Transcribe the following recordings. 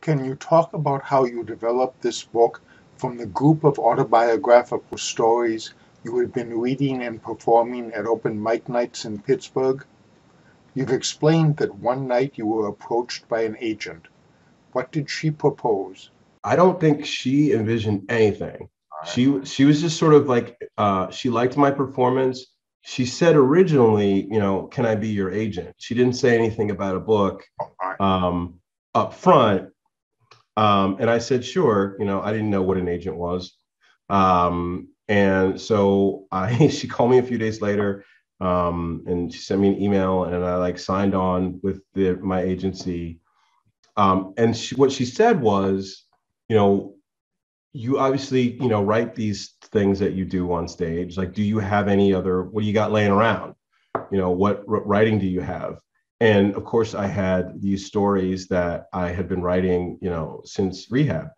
Can you talk about how you developed this book from the group of autobiographical stories you had been reading and performing at open mic nights in Pittsburgh? You've explained that one night you were approached by an agent. What did she propose? I don't think she envisioned anything. All right. She was just sort of like she liked my performance. She said originally, can I be your agent? She didn't say anything about a book All right. up front. And I said, sure. I didn't know what an agent was. And so she called me a few days later, and she sent me an email, and I signed on with my agency. And what she said was, you obviously, write these things that you do on stage. Like, do you have what do you got laying around? What writing do you have? And of course, I had these stories that I had been writing, since rehab,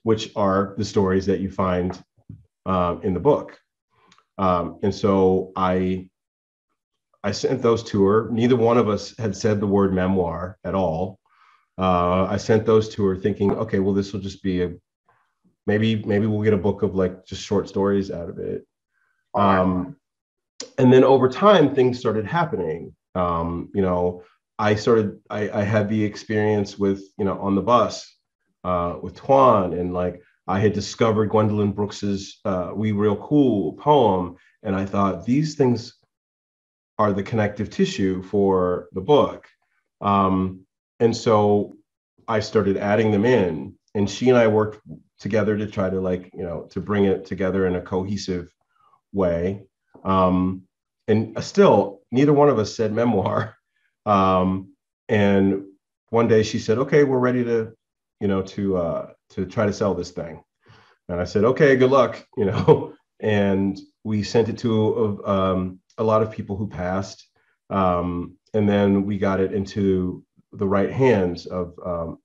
which are the stories that you find in the book. And so I sent those to her. Neither one of us had said the word memoir at all. I sent those to her thinking, okay, well, this will just be maybe we'll get a book of just short stories out of it. And then over time, things started happening. I had the experience with, on the bus with Twan, and I had discovered Gwendolyn Brooks's We Real Cool poem. And I thought these things are the connective tissue for the book. And so I started adding them in, and she and I worked together to try to to bring it together in a cohesive way. And still, neither one of us said memoir. And one day she said, okay, we're ready to try to sell this thing. And I said, okay, good luck, and we sent it to a lot of people who passed. And then we got it into the right hands of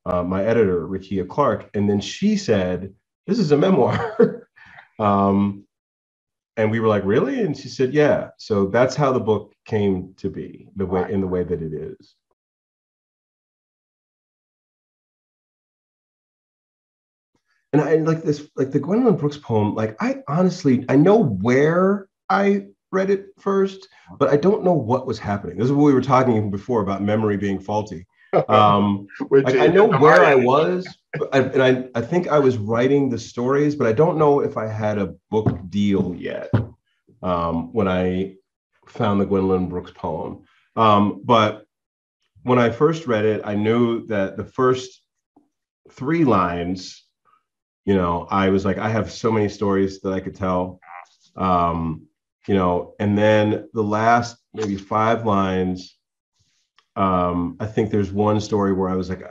my editor, Ricky Clark. And then she said, this is a memoir. And we were like, really? And she said, yeah. So that's how the book came to be, in the way that it is. And I the Gwendolyn Brooks poem, I know where I read it first, but I don't know what was happening. This is what we were talking before about memory being faulty. I know where I was, and I think I was writing the stories, but I don't know if I had a book deal yet when I found the Gwendolyn Brooks poem. But when I first read it, I knew that the first 3 lines, I was like, I have so many stories that I could tell. And then the last maybe 5 lines, I think there's one story where I was like,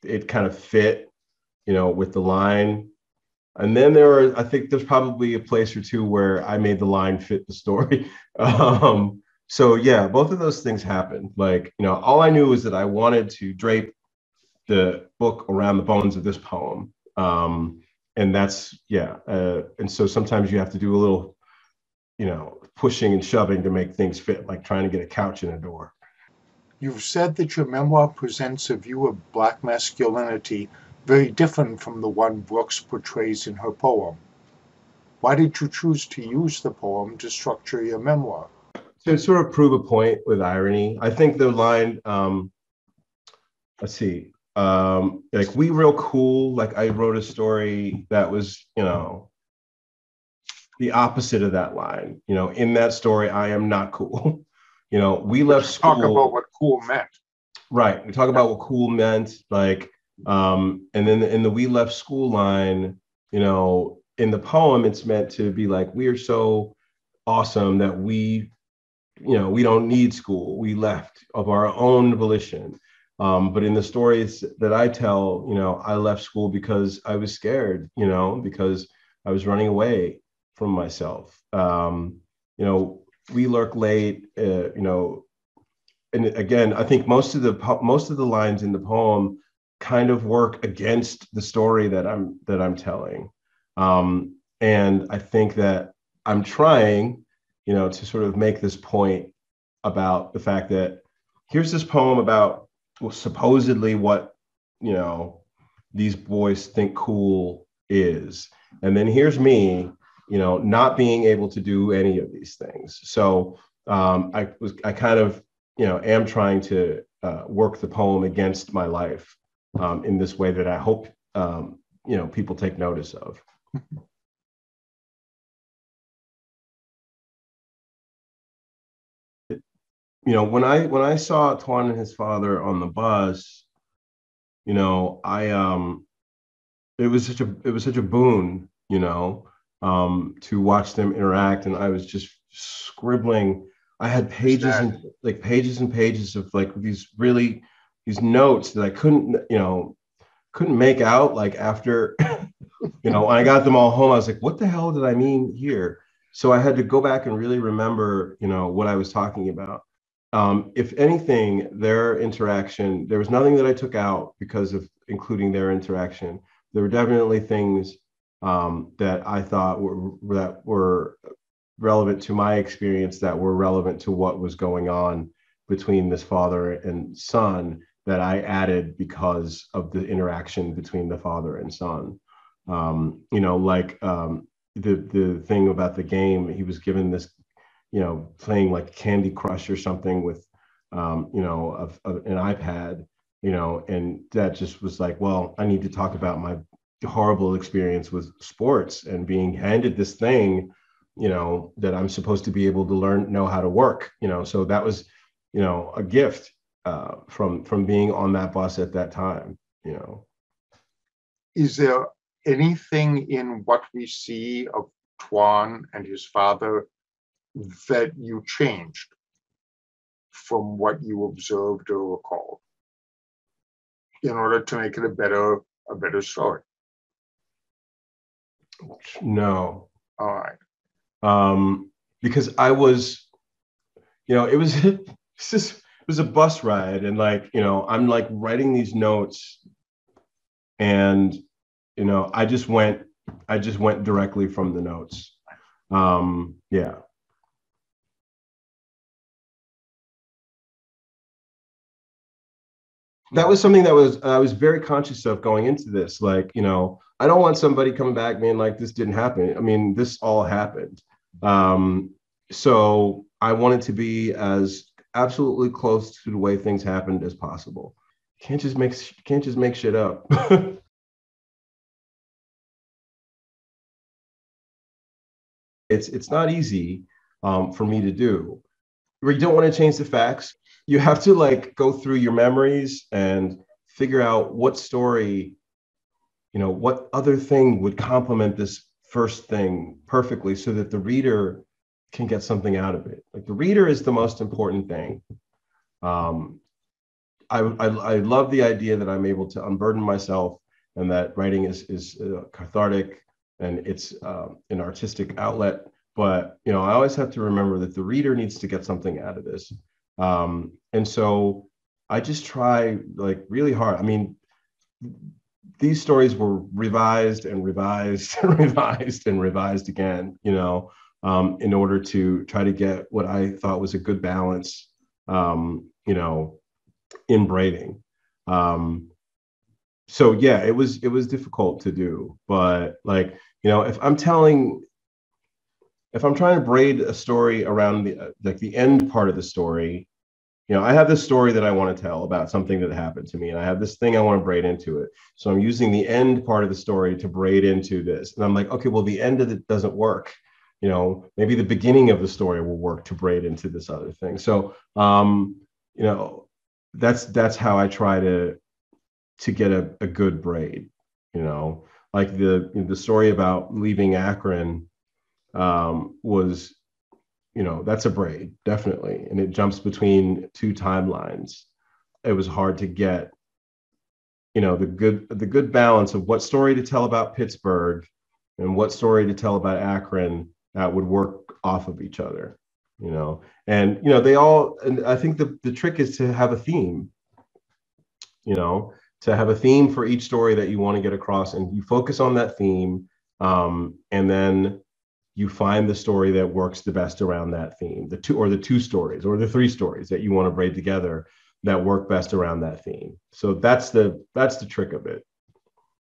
it kind of fit, with the line. And then I think there's probably a place or 2 where I made the line fit the story. So yeah, both of those things happened. All I knew was that I wanted to drape the book around the bones of this poem. And that's, yeah. And so sometimes you have to do a little, pushing and shoving to make things fit, like trying to get a couch in a door. You've said that your memoir presents a view of Black masculinity very different from the one Brooks portrays in her poem. Why did you choose to use the poem to structure your memoir? To sort of prove a point with irony. I think the line, let's see, We Real Cool, I wrote a story that was, the opposite of that line. In that story, I am not cool. We left school. Talk about what cool meant. Right. We talk about what cool meant. And then in the we left school line, in the poem, it's meant to be we are so awesome that we don't need school. We left of our own volition. But in the stories that I tell, I left school because I was scared, because I was running away from myself. We lurk late, and again, I think most of the lines in the poem kind of work against the story that I'm telling. And I think that I'm trying, to sort of make this point about the fact that here's this poem about well, supposedly what, you know, these boys think cool is. And then here's me, you know, not being able to do any of these things. So I kind of, you know, am trying to work the poem against my life in this way that I hope, you know, people take notice of. You know, when I saw Twan and his father on the bus, you know, it was such a boon, you know, to watch them interact, and I was just scribbling. I had pages and like pages and pages of like these notes that I couldn't, you know, couldn't make out. Like after, you know, when I got them all home, I was like, what the hell did I mean here? So I had to go back and really remember, you know, what I was talking about. If anything, their interaction, there was nothing that I took out because of including their interaction. There were definitely things that I thought were relevant to my experience, that were relevant to what was going on between this father and son, that I added because of the interaction between the father and son. You know, like the thing about the game, he was given this, you know, playing like Candy Crush or something with, you know, an iPad, you know, and that just was like, well, I need to talk about my horrible experience with sports and being handed this thing, you know, that I'm supposed to be able to know how to work, you know. So that was, you know, a gift from being on that bus at that time, you know. Is there anything in what we see of Twan and his father that you changed from what you observed or recalled in order to make it a better story? No. All right. Because I was, you know, it was it was a bus ride, and like, you know, I'm like writing these notes, and you know, I just went directly from the notes. Yeah. That was something that I was very conscious of going into this. Like, you know, I don't want somebody coming back being like, this didn't happen. I mean, this all happened. Um, so I wanted to be as absolutely close to the way things happened as possible. Can't just make shit up. It's not easy for me to do. Where you don't want to change the facts. You have to like go through your memories and figure out what story, you know, what other thing would complement this first thing perfectly so that the reader can get something out of it. Like the reader is the most important thing. Um, I love the idea that I'm able to unburden myself, and that writing is cathartic, and it's an artistic outlet. But you know, I always have to remember that the reader needs to get something out of this, and so I just try like really hard. I mean, these stories were revised and revised and revised and revised again, you know, in order to try to get what I thought was a good balance, you know, in braiding. Um, so yeah, it was difficult to do, but like, you know, if I'm trying to braid a story around the like the end part of the story, you know, I have this story that I want to tell about something that happened to me, and I have this thing I want to braid into it. So I'm using the end part of the story to braid into this. And I'm like, okay, well, the end of it doesn't work. You know, maybe the beginning of the story will work to braid into this other thing. So, you know, that's how I try to get a good braid. You know, like the story about leaving Akron was, you know, that's a braid, definitely. And it jumps between two timelines. It was hard to get, you know, the good balance of what story to tell about Pittsburgh and what story to tell about Akron that would work off of each other, you know. And, you know, they all, and I think the trick is to have a theme, you know, to have a theme for each story that you want to get across, and you focus on that theme. And then you find the story that works the best around that theme, the two stories or the three stories that you want to braid together. that work best around that theme. So that's the trick of it.